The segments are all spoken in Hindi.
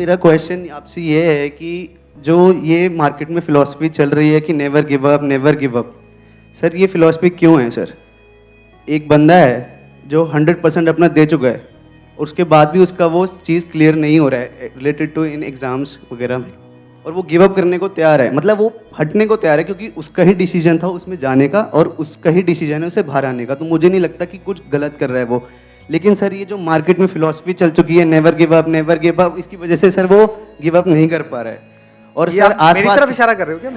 मेरा क्वेश्चन आपसे ये है कि जो ये मार्केट में फ़िलॉसफी चल रही है कि नेवर गिव अप, सर ये फ़िलॉसफी क्यों है सर? एक बंदा है जो 100% अपना दे चुका है, उसके बाद भी उसका वो चीज़ क्लियर नहीं हो रहा है रिलेटेड टू इन एग्ज़ाम्स वगैरह में, और वो गिव अप करने को तैयार है, मतलब वो हटने को तैयार है क्योंकि उसका ही डिसीजन था उसमें जाने का और उसका ही डिसीजन है उसे बाहर आने का। तो मुझे नहीं लगता कि कुछ गलत कर रहा है वो। लेकिन सर ये जो मार्केट में फ़िलॉसफी चल चुकी है नेवर गिव अप, इसकी वजह से सर वो गिव अप नहीं कर पा रहा है। और सर मेरी तरफ इशारा कर रहे हो क्या?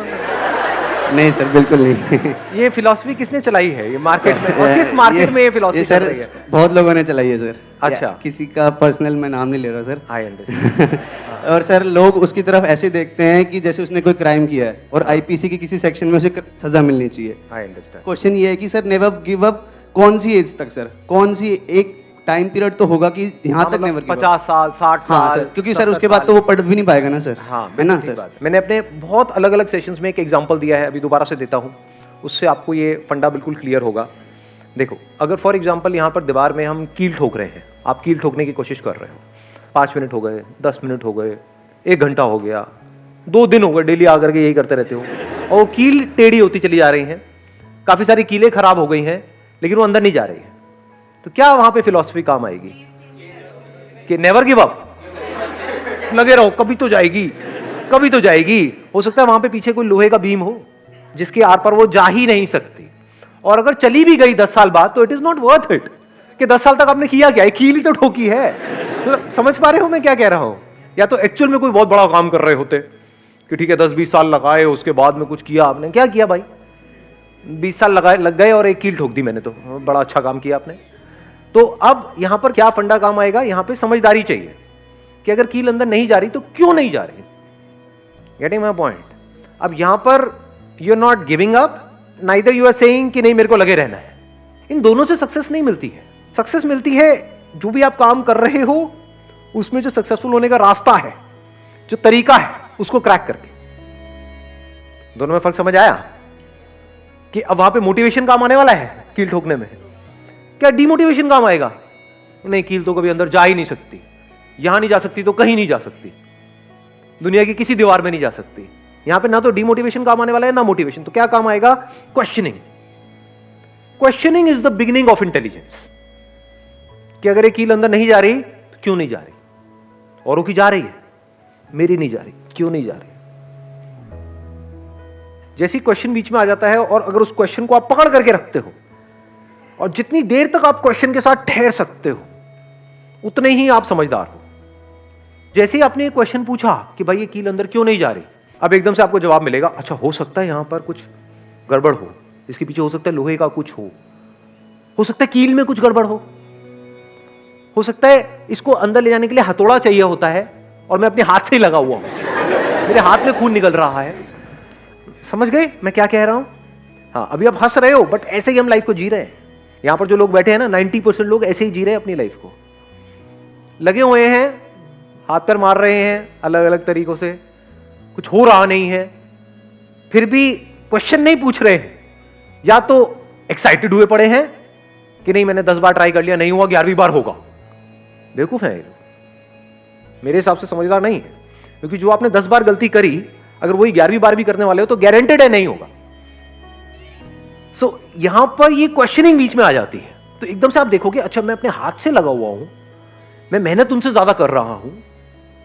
नहीं सर, बिल्कुल नहीं। ये फिलॉसफी किसने चलाई है ये मार्केट में, और किस मार्केट में ये फिलॉसफी सर चल रही है? बहुत लोगों ने चलाई है सर। अच्छा। किसी का पर्सनल मैं नाम नहीं ले रहा सर। I understand. और सर लोग उसकी तरफ ऐसे देखते हैं कि जैसे उसने कोई क्राइम किया है और आईपीसी के किसी सेक्शन में उसे सजा मिलनी चाहिए। I understand. क्वेश्चन ये है कि सर नेवर गिव अप कौन सी एज तक सर, कौन सी एक टाइम पीरियड तो होगा कि यहाँ तक नेवर गिव अप? 50 साल 60 साल। हाँ सर, क्योंकि सर उसके बाद तो वो पढ़ भी नहीं पाएगा ना सर। हाँ है ना सर। सर? मैंने अपने बहुत अलग अलग सेशंस में एक एग्जांपल दिया है, अभी दोबारा से देता हूँ, उससे आपको ये फंडा बिल्कुल क्लियर होगा। देखो, अगर फॉर एग्जांपल यहाँ पर दीवार में हम कील ठोक रहे हैं, आप कील ठोकने की कोशिश कर रहे हो, 5 मिनट हो गए, 10 मिनट हो गए, 1 घंटा हो गया, 2 दिन हो गए, डेली आकर के यही करते रहते हो, और वो कील टेढ़ी होती चली जा रही हैं, काफी सारी कीलें खराब हो गई हैं, लेकिन वो अंदर नहीं जा रही है। तो क्या वहां पे फिलॉसफी काम आएगी कि नेवर गिव अप, लगे रहो, कभी तो जाएगी, कभी तो जाएगी। हो सकता है वहां पे पीछे कोई लोहे का बीम हो जिसके आर पर वो जा ही नहीं सकती, और अगर चली भी गई 10 साल बाद तो it is not worth it कि 10 साल तक आपने किया क्या है, कील ही तो ठोकी है। तो समझ पा रहे हो मैं क्या कह रहा हूं? या तो एक्चुअल में कोई बहुत बड़ा काम कर रहे होते कि ठीक है 10-20 साल लगाए, उसके बाद में कुछ किया आपने। क्या किया भाई? 20 साल लग गए और एक कील ठोक दी मैंने, तो बड़ा अच्छा काम किया आपने। तो अब यहां पर क्या फंडा काम आएगा? यहां पे समझदारी चाहिए कि अगर कील अंदर नहीं जा रही तो क्यों नहीं जा रही। Getting my point? अब यहां पर you are not giving up, neither you are saying कि नहीं मेरे को लगे रहना है। इन दोनों से सक्सेस नहीं मिलती है। सक्सेस मिलती है जो भी आप काम कर रहे हो उसमें जो सक्सेसफुल होने का रास्ता है, जो तरीका है, उसको क्रैक करके। दोनों में फर्क समझ आया? कि अब वहां पे मोटिवेशन काम आने वाला है कील ठोकने में, क्या डिमोटिवेशन काम आएगा? नहीं, कील तो कभी अंदर जा ही नहीं सकती, यहां नहीं जा सकती तो कहीं नहीं जा सकती, दुनिया की किसी दीवार में नहीं जा सकती। यहां पे ना तो डिमोटिवेशन काम आने वाला है ना मोटिवेशन। तो क्या काम आएगा? Questioning. Questioning is the beginning of intelligence. कि अगर ये कील अंदर नहीं जा रही तो क्यों नहीं जा रही? औरों की जा रही है, मेरी नहीं जा रही, क्यों नहीं जा रही? जैसे क्वेश्चन बीच में आ जाता है और अगर उस क्वेश्चन को आप पकड़ करके रखते हो और जितनी देर तक आप क्वेश्चन के साथ ठहर सकते हो उतने ही आप समझदार हो। जैसे ही आपने क्वेश्चन पूछा कि भाई ये कील अंदर क्यों नहीं जा रही, अब एकदम से आपको जवाब मिलेगा, अच्छा हो सकता है यहां पर कुछ गड़बड़ हो, इसके पीछे हो सकता है लोहे का कुछ हो सकता है कील में कुछ गड़बड़ हो सकता है इसको अंदर ले जाने के लिए हथौड़ा चाहिए होता है और मैं अपने हाथ से ही लगा हुआ हूं, मेरे हाथ में खून निकल रहा है। समझ गए मैं क्या कह रहा हूं? हाँ, अभी आप हंस रहे हो बट ऐसे ही हम लाइफ को जी रहे हैं। यहां पर जो लोग बैठे हैं ना, 90% लोग ऐसे ही जी रहे हैं अपनी लाइफ को, लगे हुए हैं, हाथ पैर मार रहे हैं अलग अलग तरीकों से, कुछ हो रहा नहीं है, फिर भी क्वेश्चन नहीं पूछ रहे हैं। या तो एक्साइटेड हुए पड़े हैं कि नहीं मैंने 10 बार ट्राई कर लिया, नहीं हुआ, 11वीं बार होगा। बेवकूफ है, मेरे हिसाब से समझदार नहीं है, क्योंकि जो आपने 10 बार गलती करी अगर वही 11वीं बार भी करने वाले हो तो गारंटेड है नहीं होगा। सो यहां पर ये क्वेश्चनिंग बीच में आ जाती है। तो एकदम से आप देखोगे अच्छा मैं अपने हाथ से लगा हुआ हूं, मैं मेहनत उनसे ज्यादा कर रहा हूं,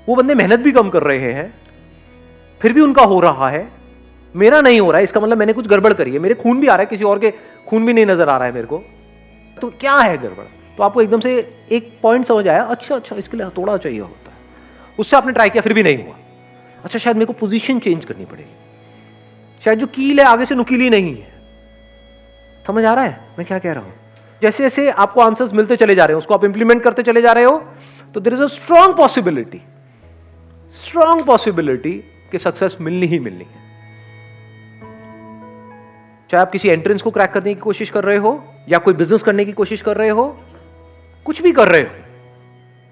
वो बंदे मेहनत भी कम कर रहे हैं, फिर भी उनका हो रहा है, मेरा नहीं हो रहा है, इसका मतलब मैंने कुछ गड़बड़ करी है, मेरे खून भी आ रहा है, किसी और के खून भी नहीं नजर आ रहा है मेरे को, तो क्या है गड़बड़? तो आपको एकदम से एक पॉइंट समझ आया, अच्छा इसके लिए हथौड़ा चाहिए होता है। उससे आपने ट्राई किया फिर भी नहीं हुआ, अच्छा शायद मेरे को पोजीशन चेंज करनी पड़ेगी, शायद जो कील है आगे से नुकीली नहीं है। समझ आ रहा है मैं क्या कह रहा हूं? जैसे जैसे आपको आंसर्स मिलते चले जा रहे हैं, उसको आप इंप्लीमेंट करते चले जा रहे हो, तो there is a strong possibility कि सक्सेस मिलनी ही मिलनी है। चाहे आप किसी एंट्रेंस को क्रैक करने की कोशिश कर रहे हो या कोई बिजनेस करने की कोशिश कर रहे हो, कुछ भी कर रहे हो।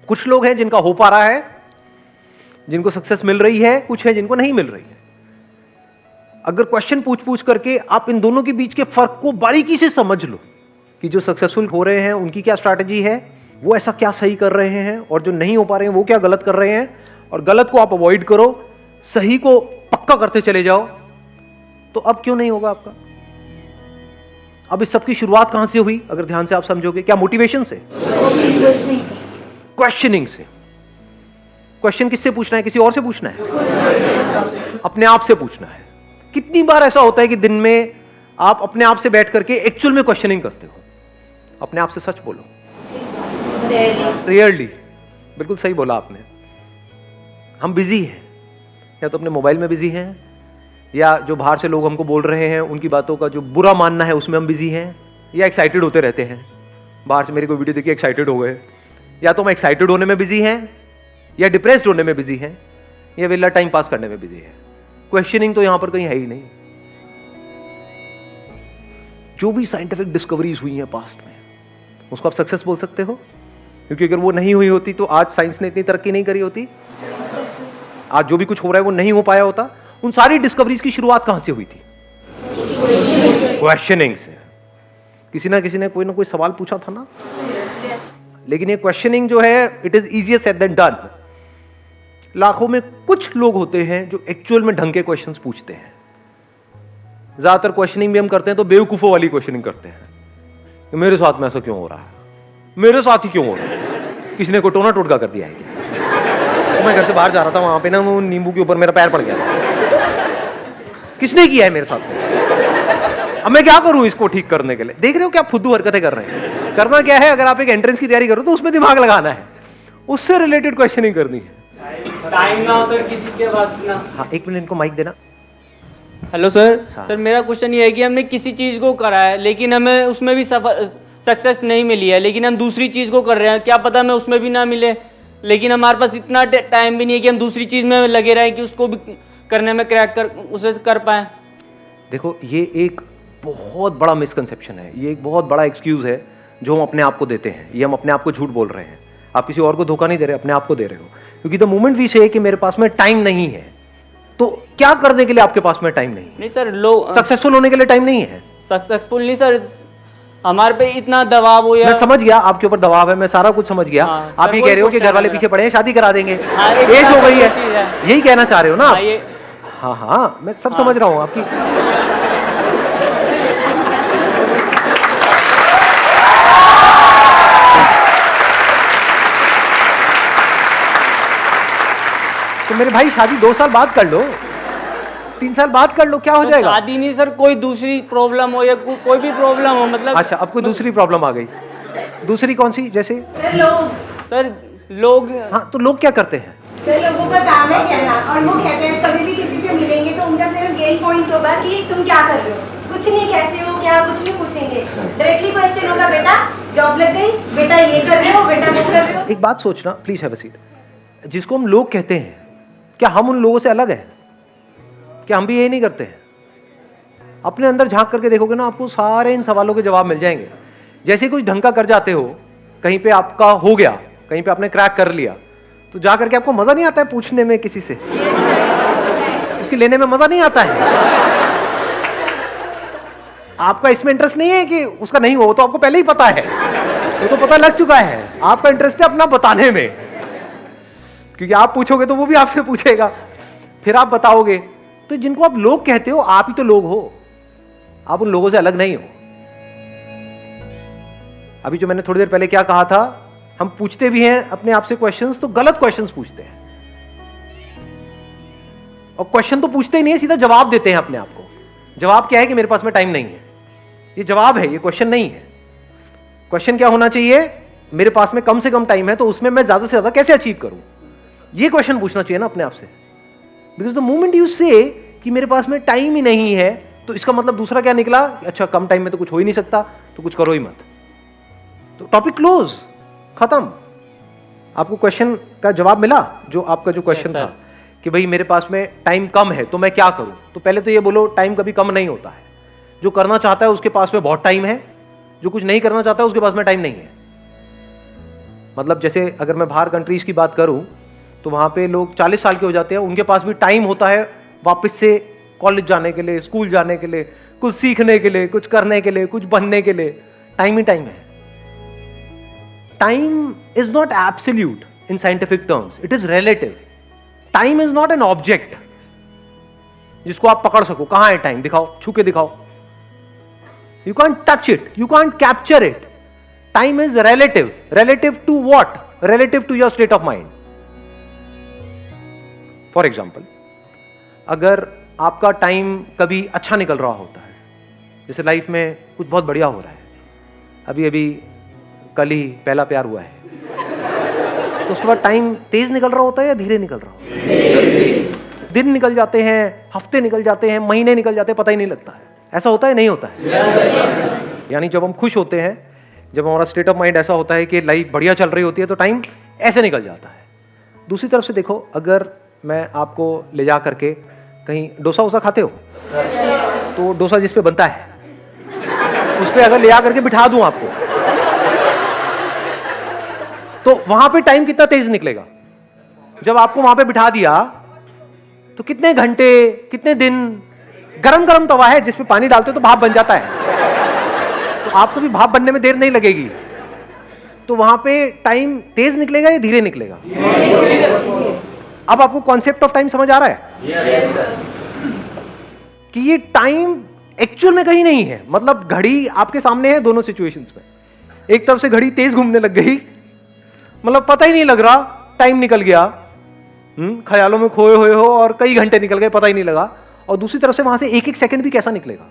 कुछ लोग हैं जिनका हो पा रहा है, जिनको सक्सेस मिल रही है, कुछ है जिनको नहीं मिल रही है। अगर क्वेश्चन पूछ करके आप इन दोनों के बीच के फर्क को बारीकी से समझ लो कि जो सक्सेसफुल हो रहे हैं उनकी क्या स्ट्रैटेजी है, वो ऐसा क्या सही कर रहे हैं, और जो नहीं हो पा रहे हैं वो क्या गलत कर रहे हैं, और गलत को आप अवॉइड करो, सही को पक्का करते चले जाओ, तो अब क्यों नहीं होगा आपका? अब इस सब की शुरुआत कहां से हुई अगर ध्यान से आप समझोगे? क्या मोटिवेशन से? क्वेश्चनिंग से। क्वेश्चन किससे पूछना है? किसी और से पूछना है? अपने आप से पूछना है। कितनी बार ऐसा होता है कि दिन में आप अपने आप से बैठ करके एक्चुअल में क्वेश्चनिंग करते हो? अपने आप से सच बोलो। रेयरली। बिल्कुल सही बोला आपने। हम बिजी हैं, या तो अपने मोबाइल में बिजी हैं, या जो बाहर से लोग हमको बोल रहे हैं उनकी बातों का जो बुरा मानना है उसमें हम बिजी हैं, या एक्साइटेड होते रहते हैं। बाहर से मेरी कोई वीडियो देखिए एक्साइटेड हो गए, या तो हम एक्साइटेड होने में बिजी हैं, या डिप्रेस्ड होने में बिजी हैं, या वेला टाइम पास करने में बिजी है। क्वेश्चनिंग तो यहां पर कहीं है ही नहीं। जो भी साइंटिफिक डिस्कवरीज हुई हैं पास्ट में, उसको आप सक्सेस बोल सकते हो? क्योंकि अगर वो नहीं हुई होती तो आज साइंस ने इतनी तरक्की नहीं करी होती। आज जो भी कुछ हो रहा है वो नहीं हो पाया होता। उन सारी डिस्कवरीज की शुरुआत कहां से हुई थी? क्वेश्चनिंग से। किसी ना किसी ने कोई ना कोई सवाल पूछा था ना। लेकिन ये क्वेश्चनिंग जो है, it is easier said than done. लाखों में कुछ लोग होते हैं जो एक्चुअल में ढंग के क्वेश्चंस पूछते हैं। ज्यादातर क्वेश्चनिंग भी हम करते हैं तो बेवकूफों वाली क्वेश्चनिंग करते हैं कि मेरे साथ में ऐसा क्यों हो रहा है, मेरे साथ ही क्यों हो रहा है, किसी ने कोई टोना टोटका कर दिया है क्या? तो मैं घर से बाहर जा रहा था, वहां पे ना वो नींबू के ऊपर मेरा पैर पड़ गया। किसने किया है मेरे साथ? अब मैं क्या करूं इसको ठीक करने के लिए? देख रहे हो क्या फुद्दू हरकतें कर रहे हैं? करना क्या है, अगर आप एक एंट्रेंस की तैयारी करो तो उसमें दिमाग लगाना है, उससे रिलेटेड क्वेश्चनिंग करनी है। टाइम ना हो सर किसी के पास ना। हाँ, एक मिनट इनको माइक देना। Hello sir. सर मेरा क्वेश्चन ये है कि हमने किसी चीज़ को करा है लेकिन हमें उसमें भी सक्सेस नहीं मिली है, लेकिन हम दूसरी चीज़ को कर रहे हैं, क्या पता हमें उसमें भी ना मिले, लेकिन हमारे पास इतना टाइम भी नहीं है कि हम दूसरी चीज़ में लगे रहें कि उसको भी करने में क्रैक कर उसे कर पाएँ। देखो, ये एक बहुत बड़ा मिसकंसेप्शन है, ये एक बहुत बड़ा एक्सक्यूज है जो हम अपने आप को देते हैं। ये हम अपने आप को झूठ बोल रहे हैं। आप किसी और को धोखा नहीं दे रहे, अपने आप को दे रहे हो। क्योंकि द मोमेंट वी से कि मेरे पास में टाइम नहीं है, तो क्या करने के लिए आपके पास में टाइम नहीं सर, लोग सक्सेसफुल होने के लिए टाइम नहीं है। सक्सेसफुल नहीं सर, हमारे पे इतना दबाव हो या मैं समझ गया आपके ऊपर दबाव है, मैं सारा कुछ समझ गया। हाँ, आप ये कह रहे हो कि घर वाले पीछे पड़े हैं, शादी करा देंगे, हाँ, एज हो गई है, चीज़ है। यही कहना चाह रहे हो ना आप? हाँ, हाँ, मैं सब समझ रहा हूँ आपकी। तो मेरे भाई शादी 2 साल बाद कर लो, 3 साल बाद कर लो, क्या हो जाएगा? शादी नहीं सर, कोई दूसरी प्रॉब्लम हो या कोई भी प्रॉब्लम हो, मतलब अच्छा, अब कोई दूसरी प्रॉब्लम आ गई। दूसरी कौन सी? जैसे सर लोग हाँ, तो लोग क्या करते हैं? सर लोगों का काम है कहना, और वो कहते हैं कभी भी किसी से मिलेंगे तो उनका सिर्फ यही पॉइंट होगा कि तुम क्या कर रहे हो, कुछ नहीं, कैसे हो, क्या, कुछ नहीं पूछेंगे। डायरेक्टली क्वेश्चन होगा, बेटा जॉब लग गई, बेटा ये कर रहे हो, बेटा वो कर रहे हो। एक बात सोचना, प्लीज हैव अ सीट। जिसको हम लोग कहते हैं, क्या हम उन लोगों से अलग हैं? क्या हम भी यही नहीं करते हैं? अपने अंदर झांक करके देखोगे ना, आपको सारे इन सवालों के जवाब मिल जाएंगे। जैसे कुछ ढंग का कर जाते हो, कहीं पे आपका हो गया, कहीं पे आपने क्रैक कर लिया, तो जा करके आपको मजा नहीं आता है पूछने में किसी से, उसकी लेने में मजा नहीं आता है। आपका इसमें इंटरेस्ट नहीं है कि उसका नहीं हो, तो आपको पहले ही पता है, वो तो पता लग चुका है। आपका इंटरेस्ट है अपना बताने में, क्योंकि आप पूछोगे तो वो भी आपसे पूछेगा, फिर आप बताओगे। तो जिनको आप लोग कहते हो, आप ही तो लोग हो, आप उन लोगों से अलग नहीं हो। अभी जो मैंने थोड़ी देर पहले क्या कहा था, हम पूछते भी हैं अपने आप से क्वेश्चंस, तो गलत क्वेश्चंस पूछते हैं, और क्वेश्चन तो पूछते ही नहीं है, सीधा जवाब देते हैं अपने आप को। जवाब क्या है कि मेरे पास में टाइम नहीं है। ये जवाब है, ये क्वेश्चन नहीं है। क्वेश्चन क्या होना चाहिए? मेरे पास में कम से कम टाइम है, तो उसमें मैं ज्यादा से ज्यादा कैसे अचीव करूं, ये क्वेश्चन पूछना चाहिए ना अपने आप से। बिकॉज द मोमेंट यू से कि मेरे पास में टाइम ही नहीं है, तो इसका मतलब दूसरा क्या निकला? अच्छा, कम टाइम में तो कुछ हो ही नहीं सकता, तो कुछ करो ही मत, तो टॉपिक क्लोज, खत्म। आपको क्वेश्चन का जवाब मिला? जो आपका जो क्वेश्चन था कि भाई मेरे पास में टाइम कम है तो मैं क्या करूं, तो पहले तो ये बोलो, टाइम कभी कम नहीं होता है। जो करना चाहता है उसके पास में बहुत टाइम है, जो कुछ नहीं करना चाहता है उसके पास में टाइम नहीं है। मतलब जैसे अगर मैं बाहर कंट्रीज की बात करूं, तो वहां पे लोग 40 साल के हो जाते हैं, उनके पास भी टाइम होता है वापस से कॉलेज जाने के लिए, स्कूल जाने के लिए, कुछ सीखने के लिए, कुछ करने के लिए, कुछ बनने के लिए। टाइम ही टाइम है। Time is not absolute in scientific terms, it is relative. Time is not an object जिसको आप पकड़ सको। कहां है टाइम, दिखाओ, छू के दिखाओ। You can't touch it, you can't capture it. Time is relative. Relative to what? Relative to your state of mind. For example, अगर आपका टाइम कभी अच्छा निकल रहा होता है, जैसे लाइफ में कुछ बहुत बढ़िया हो रहा है, अभी अभी कल ही पहला प्यार हुआ है, तो उसके बाद टाइम तेज निकल रहा होता है या धीरे निकल रहा होता है? दिन निकल जाते हैं, हफ्ते निकल जाते हैं, महीने निकल जाते हैं, पता ही नहीं लगता है। ऐसा होता है नहीं होता है? यानी जब हम खुश होते हैं, जब हमारा स्टेट ऑफ माइंड ऐसा होता है कि लाइफ बढ़िया चल रही होती है, तो टाइम ऐसे निकल जाता है। दूसरी तरफ से देखो, अगर मैं आपको ले जा करके कहीं डोसा वोसा खाते हो, तो डोसा जिस पे बनता है उस पे अगर ले जा करके बिठा दूं आपको, तो वहां पे टाइम कितना तेज निकलेगा? जब आपको वहां पे बिठा दिया तो कितने घंटे, कितने दिन, गरम गरम तवा है जिसपे पानी डालते हो तो भाप बन जाता है, तो आपको भी भाप बनने में देर नहीं लगेगी। तो वहां पे टाइम तेज निकलेगा या धीरे निकलेगा? अब आपको कॉन्सेप्ट ऑफ टाइम समझ आ रहा है? कि ये टाइम एक्चुअल में कहीं नहीं है। मतलब घड़ी आपके सामने है दोनों सिचुएशंस में। एक तरफ से घड़ी तेज घूमने लग गई, मतलब पता ही नहीं लग रहा, टाइम निकल गया, ख्यालों में खोए हुए हो और कई घंटे निकल गए, पता ही नहीं लगा। और दूसरी तरफ से वहां से एक एक सेकंड भी कैसा निकलेगा?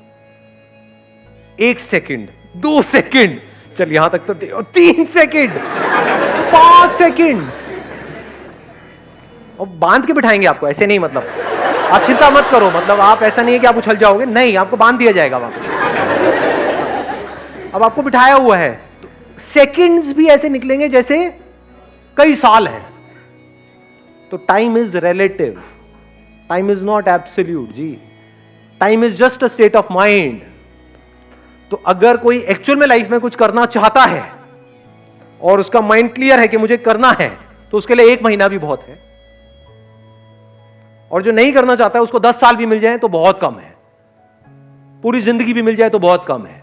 1 सेकंड, 2 सेकंड, चल यहां तक तो 3 सेकंड, 5 सेकंड, और बांध के बिठाएंगे आपको, ऐसे नहीं। मतलब आप चिंता मत करो, मतलब आप ऐसा नहीं है कि आप उछल जाओगे, नहीं, आपको बांध दिया जाएगा वहां पे। अब आपको बिठाया हुआ है, तो सेकंड्स भी ऐसे निकलेंगे जैसे कई साल है। तो time is relative, time is not absolute जी। Time is just a state of mind. तो अगर कोई एक्चुअल में लाइफ में कुछ करना चाहता है और उसका माइंड क्लियर है कि मुझे करना है, तो उसके लिए 1 महीना भी बहुत है। और जो नहीं करना चाहता है उसको 10 साल भी मिल जाए तो बहुत कम है, पूरी जिंदगी भी मिल जाए तो बहुत कम है।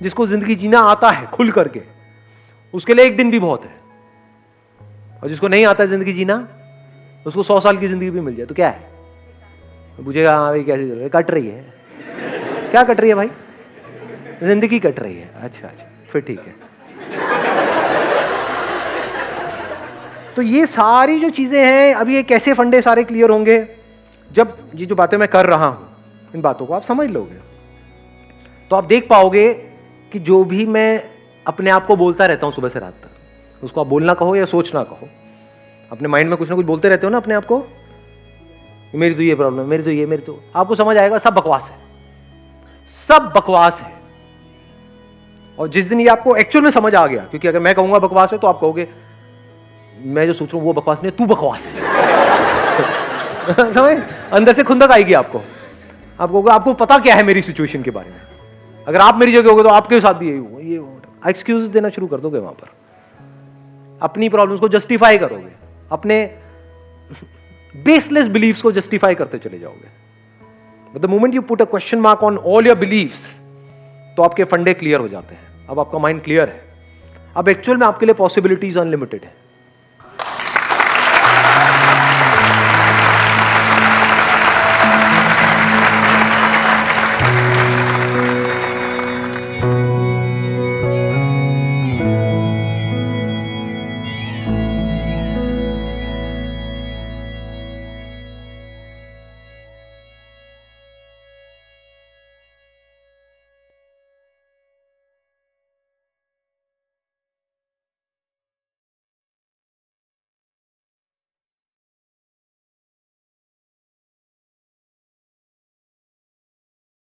जिसको जिंदगी जीना आता है खुल करके, उसके लिए 1 दिन भी बहुत है। और जिसको नहीं आता जिंदगी जीना, उसको 100 साल की जिंदगी भी मिल जाए तो क्या है? पूछेगा हाँ भाई कैसे कट रही है? क्या कट रही है भाई? जिंदगी कट रही है। अच्छा अच्छा, फिर ठीक है। तो ये सारी जो चीजें हैं, अभी ये कैसे फंडे सारे क्लियर होंगे जब ये जो बातें मैं कर रहा हूं, इन बातों को आप समझ लोगे, तो आप देख पाओगे कि जो भी मैं अपने आप को बोलता रहता हूं सुबह से रात तक, उसको आप बोलना कहो या सोचना कहो, अपने माइंड में कुछ ना कुछ बोलते रहते हो ना अपने आप को, मेरी तो ये प्रॉब्लम, मेरी तो ये, मेरी तो, आपको समझ आएगा सब बकवास है, सब बकवास है। और जिस दिन ये आपको एक्चुअल में समझ आ गया, क्योंकि अगर मैं कहूंगा बकवास है तो आप कहोगे मैं जो सोच रहा हूं वो बकवास नहीं, तू बकवास है। समझ, अंदर से खुंदक आएगी आपको, आप कहोगे आपको पता क्या है मेरी सिचुएशन के बारे में। अगर आप मेरी जगह होगे तो आपके साथ भी यही होगा, ये एक्सक्यूज देना शुरू कर दोगे, वहां पर अपनी प्रॉब्लम्स को जस्टिफाई करोगे, अपने बेसलेस बिलीफ्स को जस्टिफाई करते चले जाओगे। But the moment you put a question mark on all your beliefs, तो आपके फंडे क्लियर हो जाते हैं। अब आपका माइंड क्लियर है, अब एक्चुअल में आपके लिए पॉसिबिलिटीज अनलिमिटेड है।